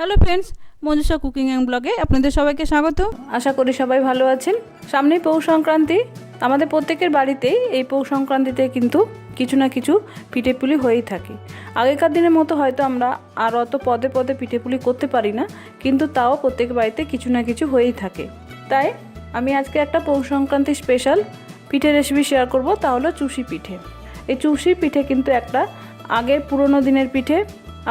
Hello friends, Manjusha cooking and ব্লগে আপনাদের সবাইকে স্বাগত। আশা করি সবাই ভালো আছেন। সামনেই পৌষ সংক্রান্তি। আমাদের প্রত্যেকের বাড়িতেই এই পৌষ সংক্রান্তিতে কিন্তু কিছু না কিছু পিঠেপুলি হয়েই থাকে। আগেকার দিনের মতো হয়তো আমরা আর অত পদে পদে পিঠেপুলি করতে পারি না, কিন্তু তাও প্রত্যেক বাড়িতে কিছু না কিছু হয়েই থাকে। তাই আমি আজকে একটা পৌষ সংক্রান্তি স্পেশাল পিঠে রেসিপি শেয়ার করব, তা হলো চুষি পিঠে। এই চুষি পিঠে কিন্তু একটা আগের পুরনো দিনের পিঠে।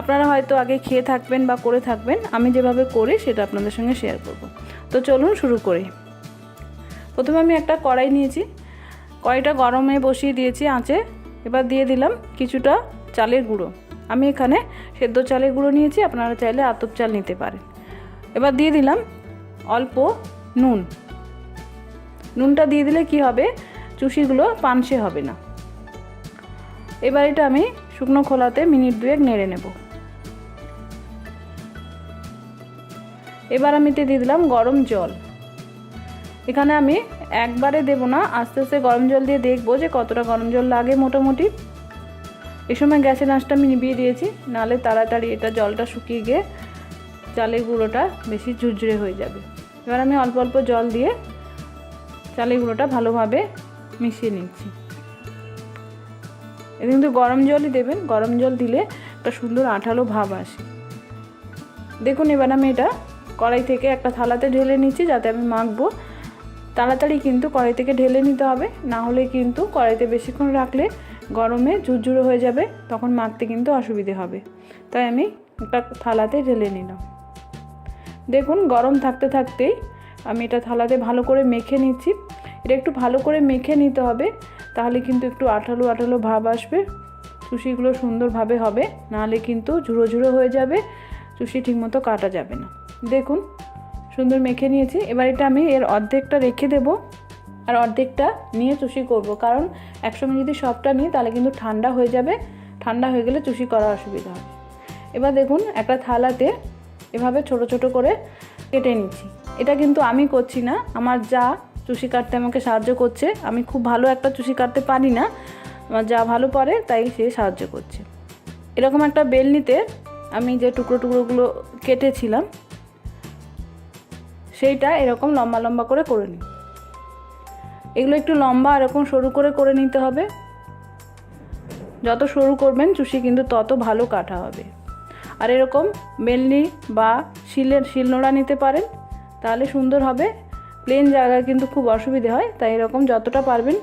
আপনারা হয়তো আগে খেয়ে থাকবেন বা করে থাকবেন। আমি যেভাবে করি সেটা আপনাদের সঙ্গে শেয়ার করব। তো চলুন শুরু করি। প্রথমে আমি একটা কড়াই নিয়েছি, কড়াইটা গরমে বসিয়ে দিয়েছি আঁচে। এবার দিয়ে দিলাম কিছুটা চালের গুঁড়ো। আমি এখানে সেদ্ধ চালের গুঁড়ো নিয়েছি, আপনারা চাইলে আতপ চাল নিতে পারেন। এবার দিয়ে দিলাম অল্প নুন। নুনটা দিয়ে দিলে কি হবে, চুষিগুলো পানসে হবে না। এবার এটা আমি শুকনো খোলাতে মিনিট দুয়েক নেড়ে নেব। এবার আমি দিয়ে দিলাম গরম জল। এখানে আমি একবারে দেব না, আস্তে আস্তে গরম জল দিয়ে দেখবো যে কতটা গরম জল লাগে মোটামুটি। এই সময় গ্যাসের আঁচটা আমি নিভিয়ে দিয়েছি, নাহলে তাড়াতাড়ি এটা জলটা শুকিয়ে গিয়ে চালের গুঁড়োটা বেশি ঝুরঝুরে হয়ে যাবে। এবার আমি অল্প অল্প জল দিয়ে চালের গুঁড়োটা ভালোভাবে মিশিয়ে নিচ্ছি। এটা কিন্তু গরম জলই দেবেন, গরম জল দিলে একটা সুন্দর আঠালো ভাব আসে। দেখুন এবার আমি এটা কড়াই থেকে একটা থালাতে ঢেলে নিচ্ছি, যাতে আমি মাখবো। তাড়াতাড়ি কিন্তু কড়াই থেকে ঢেলে নিতে হবে, না হলে কিন্তু কড়াইতে বেশিক্ষণ রাখলে গরমে ঝুরঝুরে হয়ে যাবে, তখন মাখতে কিন্তু অসুবিধে হবে। তাই আমি একটা থালাতে ঢেলে নিলাম। দেখুন গরম থাকতে থাকতেই আমি এটা থালাতে ভালো করে মেখে নিচ্ছি। এটা একটু ভালো করে মেখে নিতে হবে, তাহলে কিন্তু একটু আঠালো আঠালো ভাব আসবে, চুষিগুলো সুন্দরভাবে হবে। নাহলে কিন্তু ঝুড়ো ঝুড়ো হয়ে যাবে, চুষি ঠিকমতো কাটা যাবে না। দেখুন সুন্দর মেখে নিয়েছি। এবার এটা আমি এর অর্ধেকটা রেখে দেব, আর অর্ধেকটা নিয়ে চুষি করব। কারণ একসঙ্গে যদি সবটা নিই তাহলে কিন্তু ঠান্ডা হয়ে যাবে, ঠান্ডা হয়ে গেলে চুষি করা অসুবিধা হবে। এবার দেখুন একটা থালাতে এভাবে ছোট ছোট করে কেটে নিচ্ছি। এটা কিন্তু আমি করছি না, আমার যা চুষি কাটতে আমাকে সাহায্য করছে। আমি খুব ভালো একটা চুষি কাটতে পারি না, আমার যা ভালো পারে তাই সে সাহায্য করছে। এরকম একটা বেলনিতে আমি যে টুকরো টুকরোগুলো কেটেছিলাম সেইটা এরকম লম্বা লম্বা করে নিই। এগুলো একটু লম্বা এরকম সরু করে নিতে হবে। যত সরু করবেন চুষি কিন্তু তত ভালো কাটা হবে। আর এরকম বেলনি বা শিলনোড়া নিতে পারেন, তাহলে সুন্দর হবে। প্লেন জায়গায় কিন্তু খুব অসুবিধে হয়, তাই এরকম যতটা পারবেন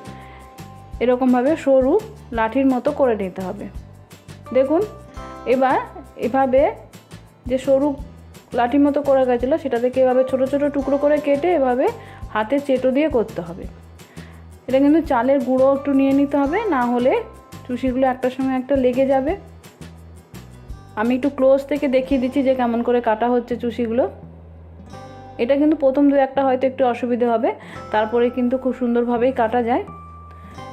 এরকমভাবে সরু লাঠির মতো করে নিতে হবে। দেখুন এবার এভাবে যে সরু লাঠির মতো করে গেছিলো সেটা থেকে এভাবে ছোট ছোট টুকরো করে কেটে এভাবে হাতে চেটো দিয়ে করতে হবে। এটা কিন্তু চালের গুঁড়ো একটু নিয়ে নিতে হবে, না হলে চুষিগুলো একটার সঙ্গে একটা লেগে যাবে। আমি একটু ক্লোজ থেকে দেখিয়ে দিচ্ছি যে কেমন করে কাটা হচ্ছে চুষিগুলো। এটা কিন্তু প্রথম দু একটা হয়তো একটু অসুবিধে হবে, তারপরে কিন্তু খুব সুন্দরভাবেই কাটা যায়।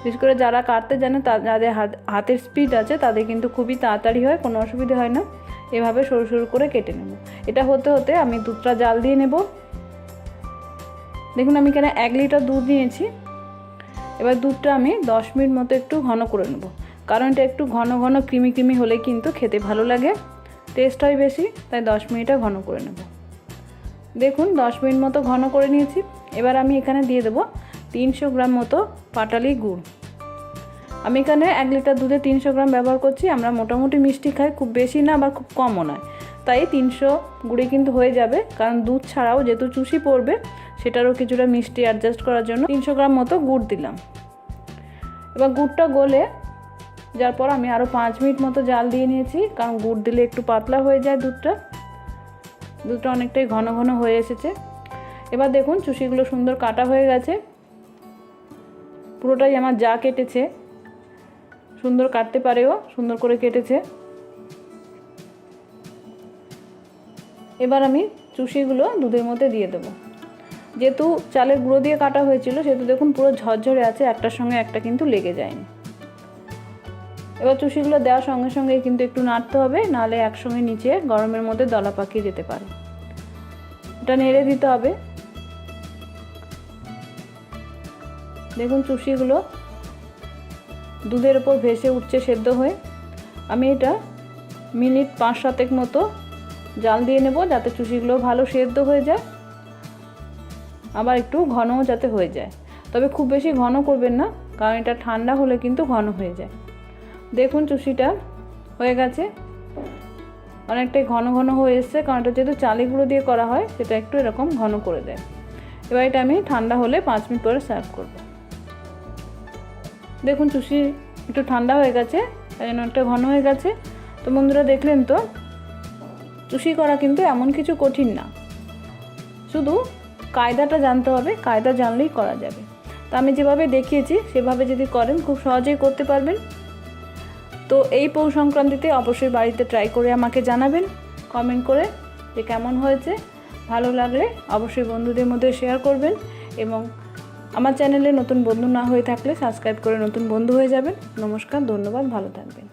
বিশেষ করে যারা কাটতে জানে, যাদের হাতের স্পিড আছে তাদের কিন্তু খুবই তাড়াতাড়ি হয়, কোনো অসুবিধা হয় না। এভাবে সরু সরু করে কেটে নেব। এটা হতে হতে আমি দুধটা জাল দিয়ে নেব। দেখুন আমি এখানে 1 লিটার দুধ নিয়েছি। এবার দুধটা আমি 10 মিনিট মতো একটু ঘন করে নেব, কারণ এটা একটু ঘন ঘন ক্রিমি ক্রিমি হলে কিন্তু খেতে ভালো লাগে, টেস্ট হয় বেশি, তাই 10 মিনিটে ঘন করে নেব। দেখুন 10 মিনিট মতো ঘন করে নিয়েছি। এবার আমি এখানে দিয়ে দেবো 300 গ্রাম মতো পাটালি গুড়। আমি এখানে 1 লিটার দুধে 300 গ্রাম ব্যবহার করছি। আমরা মোটামুটি মিষ্টি খাই, খুব বেশি না আবার খুব কমও নয়, তাই 300 গুড়ে কিন্তু হয়ে যাবে। কারণ দুধ ছাড়াও যেহেতু চুষি পড়বে, সেটারও কিছুটা মিষ্টি অ্যাডজাস্ট করার জন্য 300 গ্রাম মতো গুড় দিলাম। এবার গুড়টা গলে যার পর আমি আরও 5 মিনিট মতো জাল দিয়ে নিয়েছি, কারণ গুড় দিলে একটু পাতলা হয়ে যায় দুধটা অনেকটাই ঘন ঘন হয়ে এসেছে। এবার দেখুন চুষিগুলো সুন্দর কাটা হয়ে গেছে। পুরোটাই আমার যা কেটেছে সুন্দর কাটতে পারেও, সুন্দর করে কেটেছে। এবার আমি চুষিগুলো দুধের মধ্যে দিয়ে দেবো। যেহেতু চালের গুঁড়ো দিয়ে কাটা হয়েছিল, সেহেতু দেখুন পুরো ঝরঝরে আছে, একটার সঙ্গে একটা কিন্তু লেগে যায়নি। এবার চুষিগুলো দেওয়ার সঙ্গে সঙ্গে কিন্তু একটু নাড়তে হবে, নাহলে একসঙ্গে নিচে গরমের মধ্যে দলা পাকিয়ে যেতে পারে। এটা নেড়ে দিতে হবে। দেখুন চুষিগুলো দুধের উপর ভেসে উঠছে সেদ্ধ হয়ে। আমি এটা মিনিট 5-7 মতো জাল দিয়ে নেব যাতে চুষিগুলো ভালো সেদ্ধ হয়ে যায়, আবার একটু ঘনও যাতে হয়ে যায়। তবে খুব বেশি ঘন করবেন না, কারণ এটা ঠান্ডা হলে কিন্তু ঘন হয়ে যায়। দেখুন চুষিটা হয়ে গেছে, অনেকটাই ঘন ঘন হয়ে এসছে, কারণ এটা যেহেতু চালের গুঁড়ো দিয়ে করা হয় সেটা একটু এরকম ঘন করে দেয়। এবার এটা আমি ঠান্ডা হলে 5 মিনিট পরে সার্ভ করব। দেখুন চুষি একটু ঠান্ডা হয়ে গেছে, তাই জন্য একটা ঘন হয়ে গেছে। তো বন্ধুরা দেখলেন তো, চুষি করা কিন্তু এমন কিছু কঠিন না, শুধু কায়দাটা জানতে হবে, কায়দা জানলেই করা যাবে। তো আমি যেভাবে দেখিয়েছি সেভাবে যদি করেন খুব সহজেই করতে পারবেন। তো এই পৌষ সংক্রান্তিতে অবশ্যই বাড়িতে ট্রাই করে আমাকে জানাবেন কমেন্ট করে যে কেমন হয়েছে। ভালো লাগলে অবশ্যই বন্ধুদের মধ্যে শেয়ার করবেন, এবং আমার চ্যানেলে নতুন বন্ধু না হয়ে থাকলে সাবস্ক্রাইব করে নতুন বন্ধু হয়ে যাবেন। নমস্কার, ধন্যবাদ, ভালো থাকবেন।